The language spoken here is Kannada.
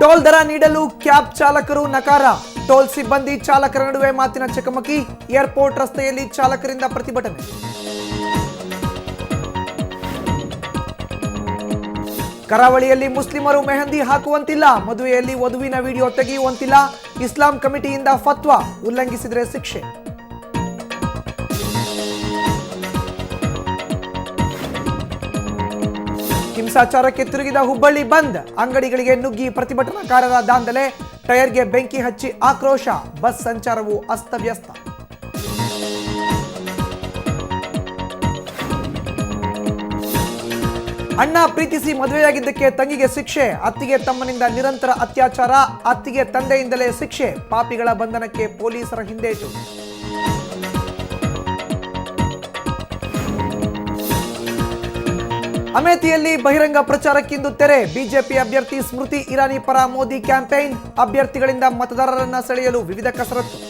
ಟೋಲ್ ದರ ನೀಡಲು ಕ್ಯಾಬ್ ಚಾಲಕರು ನಕಾರ. ಟೋಲ್ ಸಿಬ್ಬಂದಿ ಚಾಲಕರ ನಡುವೆ ಮಾತಿನ ಚಕಮಕಿ. ಏರ್ಪೋರ್ಟ್ ರಸ್ತೆಯಲ್ಲಿ ಚಾಲಕರಿಂದ ಪ್ರತಿಭಟನೆ. ಕರಾವಳಿಯಲ್ಲಿ ಮುಸ್ಲಿಮರು ಮೆಹಂದಿ ಹಾಕುವಂತಿಲ್ಲ. ಮದುವೆಯಲ್ಲಿ ವಧುವಿನ ವಿಡಿಯೋ ತೆಗೆಯುವಂತಿಲ್ಲ. ಇಸ್ಲಾಂ ಕಮಿಟಿಯಿಂದ ಫತ್ವಾ. ಉಲ್ಲಂಘಿಸಿದರೆ ಶಿಕ್ಷೆ. ಹಿಂಸಾಚಾರಕ್ಕೆ ತಿರುಗಿದ ಹುಬ್ಬಳ್ಳಿ ಬಂದ್. ಅಂಗಡಿಗಳಿಗೆ ನುಗ್ಗಿ ಪ್ರತಿಭಟನಾಕಾರರ ದಾಂಧಲೆ. ಟೈರ್ಗೆ ಬೆಂಕಿ ಹಚ್ಚಿ ಆಕ್ರೋಶ. ಬಸ್ ಸಂಚಾರವು ಅಸ್ತವ್ಯಸ್ತ. ಅಣ್ಣ ಪ್ರೀತಿಸಿ ಮದುವೆಯಾಗಿದ್ದಕ್ಕೆ ತಂಗಿಗೆ ಶಿಕ್ಷೆ. ಅತ್ತಿಗೆ ತಮ್ಮನಿಂದ ನಿರಂತರ ಅತ್ಯಾಚಾರ. ಅತ್ತಿಗೆ ತಂದೆಯಿಂದಲೇ ಶಿಕ್ಷೆ. ಪಾಪಿಗಳ ಬಂಧನಕ್ಕೆ ಪೊಲೀಸರ ಹಿಂದೇಟು. ಅಮೇಥಿಯಲ್ಲಿ ಬಹಿರಂಗ ಪ್ರಚಾರಕ್ಕಿಂದು ತೆರೆ. ಬಿಜೆಪಿ ಅಭ್ಯರ್ಥಿ ಸ್ಮೃತಿ ಇರಾನಿ ಪರ ಮೋದಿ ಕ್ಯಾಂಪೇನ್. ಅಭ್ಯರ್ಥಿಗಳಿಂದ ಮತದಾರರನ್ನ ಸೆಳೆಯಲು ವಿವಿಧ ಕಸರತ್ತು.